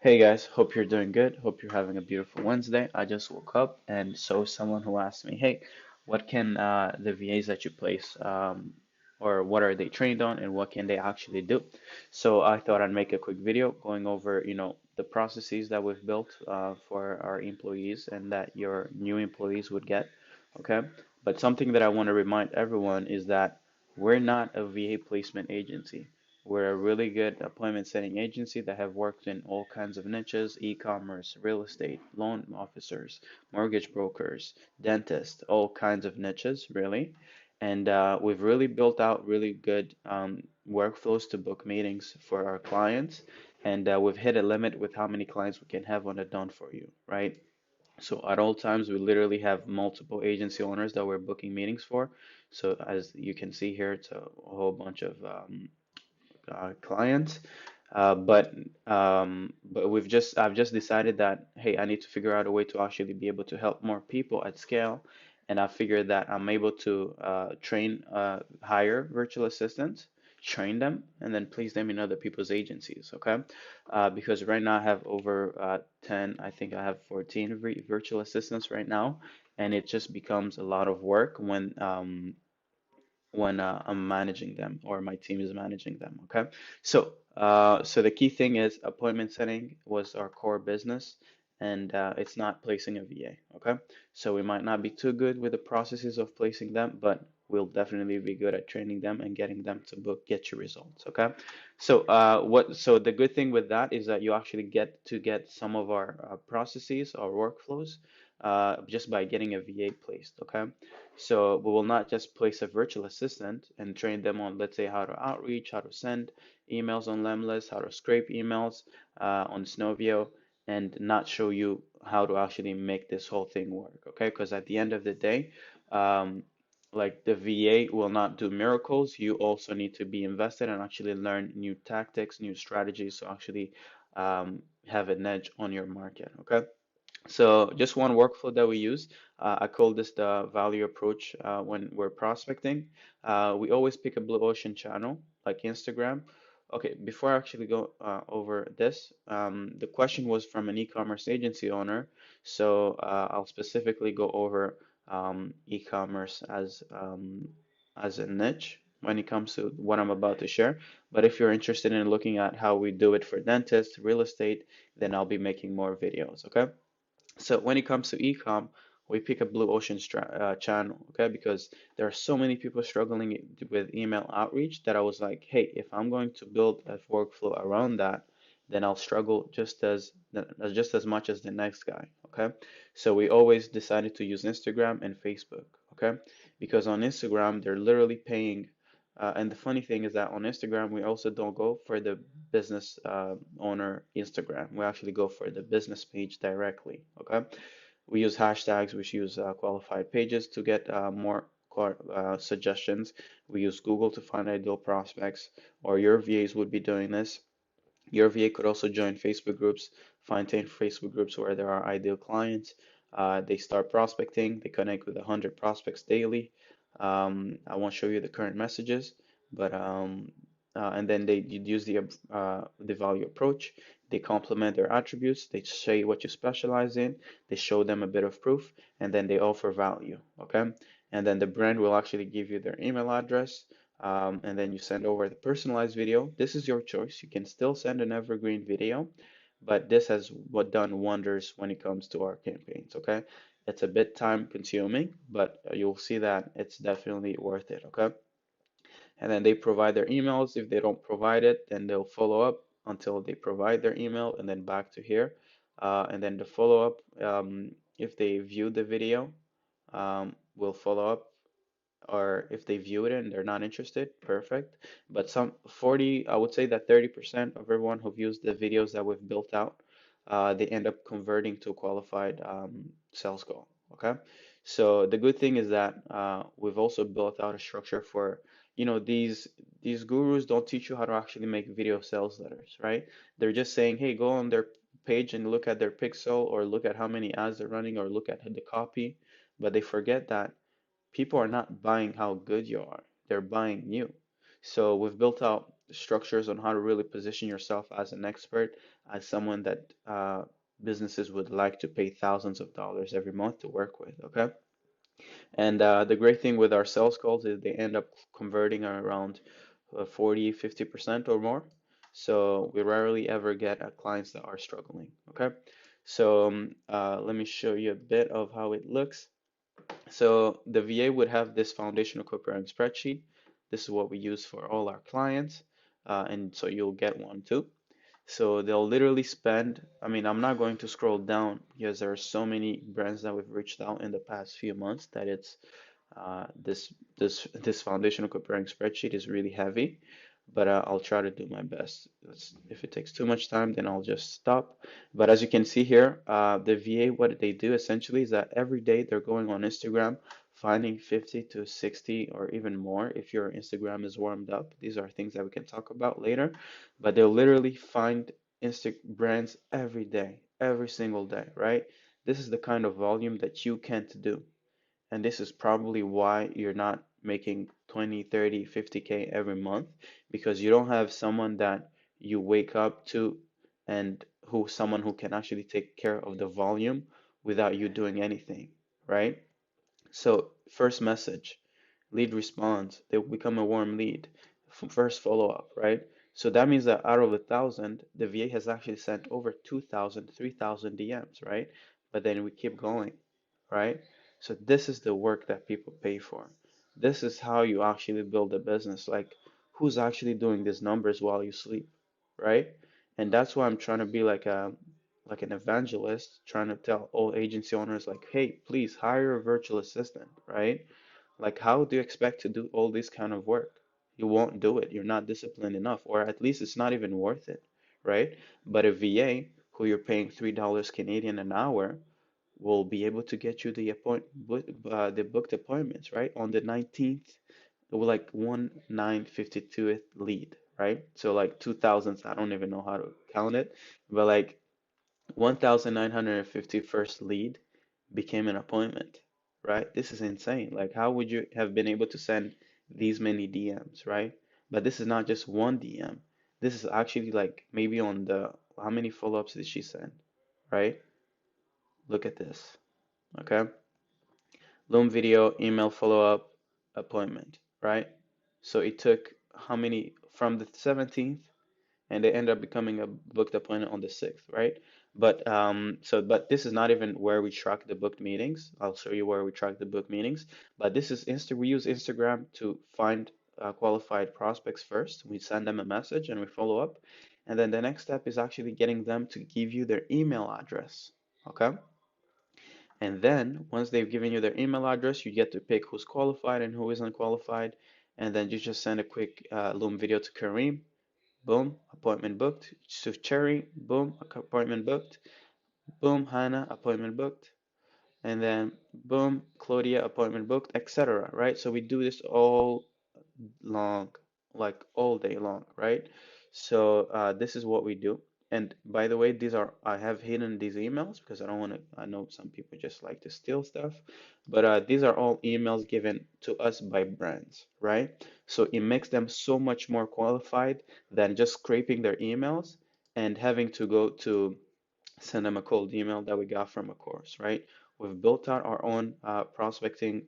Hey guys, hope you're doing good. Hope you're having a beautiful Wednesday. I just woke up and saw someone who asked me, "Hey, what can the VAs that you place, or what are they trained on, and what can they actually do?" So I thought I'd make a quick video going over, the processes that we've built for our employees and that your new employees would get. Okay, but something that I want to remind everyone is that we're not a VA placement agency. We're a really good appointment setting agency that have worked in all kinds of niches, e-commerce, real estate, loan officers, mortgage brokers, dentists, all kinds of niches, really. And we've really built out really good workflows to book meetings for our clients. And we've hit a limit with how many clients we can have on a done for you, right? So at all times, we literally have multiple agency owners that we're booking meetings for. So as you can see here, it's a whole bunch of clients. But I've just decided that, hey, I need to figure out a way to actually be able to help more people at scale. And I figured that I'm able to hire virtual assistants, train them, and then place them in other people's agencies. Okay. Because right now I have over 10, I think I have 14 virtual assistants right now. And it just becomes a lot of work when I'm managing them or my team is managing them. Okay, so the key thing is appointment setting was our core business, and it's not placing a VA. Okay, so we might not be too good with the processes of placing them, but we'll definitely be good at training them and getting them to get you results. Okay, so the good thing with that is that you actually get some of our processes or workflows just by getting a VA placed. Okay. So we will not just place a virtual assistant and train them on, let's say, how to outreach, how to send emails on Lemlist, how to scrape emails on Snovio, and not show you how to actually make this whole thing work, okay? Because at the end of the day, um, like the VA will not do miracles. You also need to be invested and actually learn new tactics, new strategies to actually have an edge on your market, okay? So just one workflow that we use, I call this the value approach when we're prospecting. We always pick a blue ocean channel like Instagram. Okay, before I actually go over this, the question was from an e-commerce agency owner. So I'll specifically go over e-commerce as a niche when it comes to what I'm about to share. But if you're interested in looking at how we do it for dentists, real estate, then I'll be making more videos, okay? So when it comes to e-com, we pick a blue ocean channel, okay? Because there are so many people struggling with email outreach that I was like, hey, if I'm going to build a workflow around that, then I'll struggle just as much as the next guy, okay? So we always decided to use Instagram and Facebook, okay? Because on Instagram, they're literally paying, and the funny thing is that on Instagram, we also don't go for the business owner Instagram. We actually go for the business page directly. Okay. We use hashtags, we use qualified pages to get more suggestions. We use Google to find ideal prospects, or your VAs would be doing this. Your VA could also join Facebook groups, find 10 Facebook groups where there are ideal clients. They start prospecting, they connect with 100 prospects daily. I won't show you the current messages, but and then they you use the value approach. They complement their attributes. They say what you specialize in. They show them a bit of proof, and then they offer value. Okay, and then the brand will actually give you their email address, and then you send over the personalized video. This is your choice. You can still send an evergreen video, but this has done wonders when it comes to our campaigns. Okay, it's a bit time consuming, but you'll see that it's definitely worth it. Okay, and then they provide their emails. If they don't provide it, then they'll follow up until they provide their email, and then back to here. And then the follow up, if they view the video, will follow up, or if they view it and they're not interested, perfect. But some 40, I would say that 30% of everyone who views the videos that we've built out, they end up converting to a qualified sales goal. Okay. So the good thing is that we've also built out a structure for, these gurus don't teach you how to actually make video sales letters, right? They're just saying, hey, go on their page and look at their pixel or look at how many ads they're running or look at the copy, but they forget that people are not buying how good you are, they're buying you. So we've built out structures on how to really position yourself as an expert, as someone that businesses would like to pay thousands of dollars every month to work with. Okay. And the great thing with our sales calls is they end up converting around 40, 50% or more. So we rarely ever get clients that are struggling. Okay. So let me show you a bit of how it looks. So the VA would have this foundational copywriting spreadsheet. This is what we use for all our clients. And so you'll get one too. So they'll literally spend, I mean, I'm not going to scroll down because there are so many brands that we've reached out in the past few months that it's this foundational comparing spreadsheet is really heavy, but I'll try to do my best. If it takes too much time, then I'll just stop. But as you can see here, the VA, what they do essentially is that every day they're going on Instagram, finding 50 to 60 or even more if your Instagram is warmed up. These are things that we can talk about later, but they'll literally find Insta brands every day, every single day, right? This is the kind of volume that you can't do. And this is probably why you're not making 20, 30, 50K every month because you don't have someone that you wake up to and who someone who can actually take care of the volume without you doing anything, right? So first message, lead response, they become a warm lead. First follow up, right? So that means that out of 1,000, the VA has actually sent over 2,000, 3,000 DMs, right? But then we keep going, right? So this is the work that people pay for. This is how you actually build a business. Like, who's actually doing these numbers while you sleep, right? And that's why I'm trying to be like an evangelist, trying to tell all agency owners like, hey, please hire a virtual assistant, right? Like, how do you expect to do all this kind of work? You won't do it. You're not disciplined enough, or at least it's not even worth it, right? But a VA who you're paying $3 Canadian an hour will be able to get you the booked appointments, right? On the 19th, it will like 1952th lead, right? So like 2000s, I don't even know how to count it, but like 1951st lead became an appointment, right? This is insane. Like, how would you have been able to send these many DMs, right? But this is not just one DM. This is actually like maybe on the how many follow-ups did she send, right? Look at this, okay? Loom video, email follow-up, appointment, right? So it took how many from the 17th and they end up becoming a booked appointment on the 6th, right? But this is not even where we track the booked meetings. I'll show you where we track the booked meetings. But this is we use Instagram to find qualified prospects first. We send them a message and we follow up. And then the next step is actually getting them to give you their email address. Okay? And then once they've given you their email address, you get to pick who's qualified and who isn't qualified. And then you just send a quick Loom video to Kareem. Boom, appointment booked. To Cherry, boom, appointment booked. Boom, Hannah, appointment booked. And then boom, Claudia, appointment booked, etc. Right? So we do this all long, like all day long, right? So this is what we do. And by the way, I have hidden these emails because I don't want to, I know some people just like to steal stuff, but these are all emails given to us by brands, right? So it makes them so much more qualified than just scraping their emails and having to go to send them a cold email that we got from a course, right? We've built out our own prospecting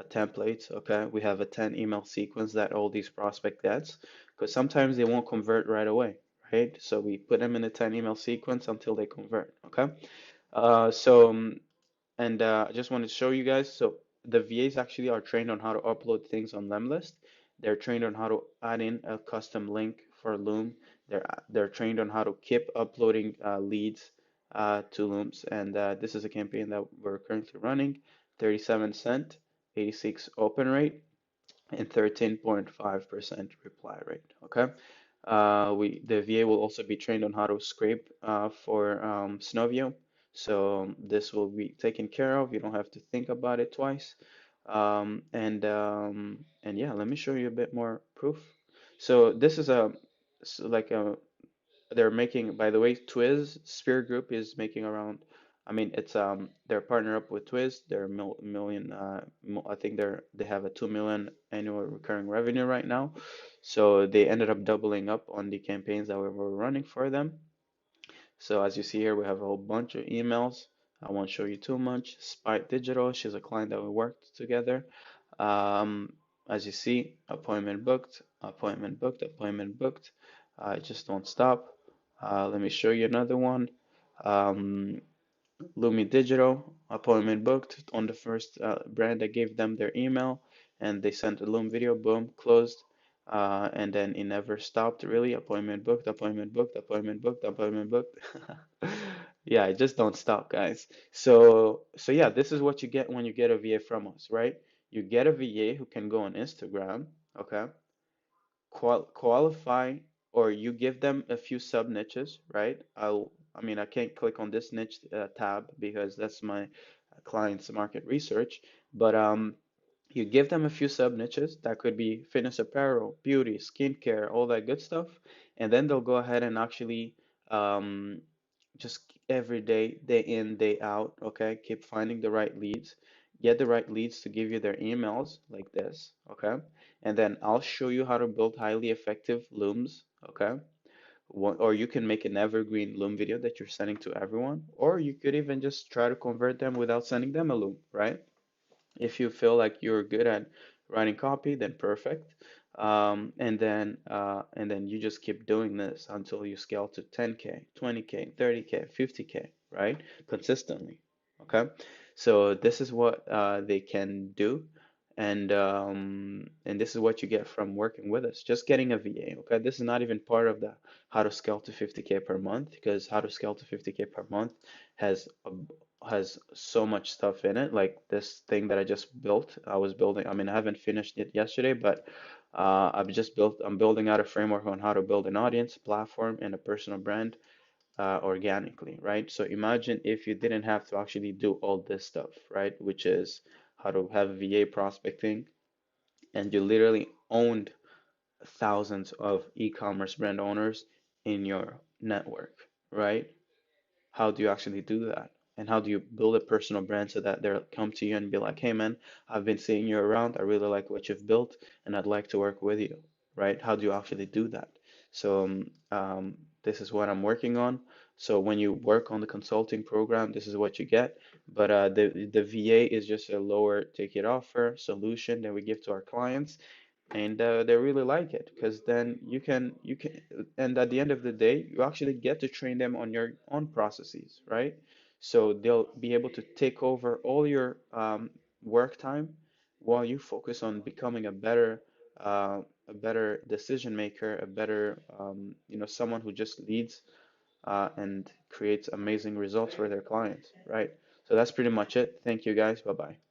templates, okay? We have a 10 email sequence that all these prospect gets because sometimes they won't convert right away, right? So we put them in a 10 email sequence until they convert, okay? Uh, so, um, I just wanted to show you guys. So the VAs actually are trained on how to upload things on Lemlist. They're trained on how to add in a custom link for Loom. They're trained on how to keep uploading leads to Looms. And this is a campaign that we're currently running. 37 cent, 86 open rate, and 13.5% reply rate. Okay. The VA will also be trained on how to scrape for Snovio. So this will be taken care of. You don't have to think about it twice. And yeah, let me show you a bit more proof. So this is like a they're making, by the way, Twiz Spear Group is making around I mean, it's they're partnered up with Twiz. They're a million. I think they have a 2 million annual recurring revenue right now. So they ended up doubling up on the campaigns that we were running for them. So as you see here, we have a whole bunch of emails. I won't show you too much. Spite Digital, she's a client that we worked together. Um, as you see, appointment booked, appointment booked, appointment booked. Just don't stop. Let me show you another one. Um, Lumi Digital, appointment booked on the first brand that gave them their email, and they sent a Loom video, boom, closed. And then it never stopped really. Appointment booked, appointment booked, appointment booked, appointment booked. Yeah, it just don't stop, guys. So yeah, this is what you get when you get a VA from us, right? You get a VA who can go on Instagram, okay? Qualify, or you give them a few sub niches, right? I mean, I can't click on this niche tab because that's my client's market research, but you give them a few sub niches that could be fitness apparel, beauty, skincare, all that good stuff, and then they'll go ahead and actually um, just every day, day in, day out, okay, keep finding the right leads, get the right leads to give you their emails like this, okay, and then I'll show you how to build highly effective looms, okay. Or you can make an evergreen loom video that you're sending to everyone, or you could even just try to convert them without sending them a loom, right? If you feel like you're good at writing copy, then perfect. And then you just keep doing this until you scale to 10K, 20K, 30K, 50K, right? Consistently. Okay. So this is what they can do. And this is what you get from working with us. Just getting a VA. Okay. This is not even part of the how to scale to 50K per month, because how to scale to 50K per month has a has so much stuff in it. Like this thing that I just built, I was building, I mean, I haven't finished it yesterday, but I'm building out a framework on how to build an audience, platform, and a personal brand organically, right? So imagine if you didn't have to actually do all this stuff, right? Which is how to have VA prospecting, and you literally owned thousands of e-commerce brand owners in your network, right? How do you actually do that? And how do you build a personal brand so that they'll come to you and be like, hey man, I've been seeing you around. I really like what you've built and I'd like to work with you, right? How do you actually do that? So this is what I'm working on. So when you work on the consulting program, this is what you get. But the VA is just a lower ticket offer solution that we give to our clients, and they really like it because then you can and at the end of the day you actually get to train them on your own processes, right? So they'll be able to take over all your work time while you focus on becoming uh, a better decision maker, a better someone who just leads and creates amazing results for their clients, right? So that's pretty much it. Thank you guys. Bye bye.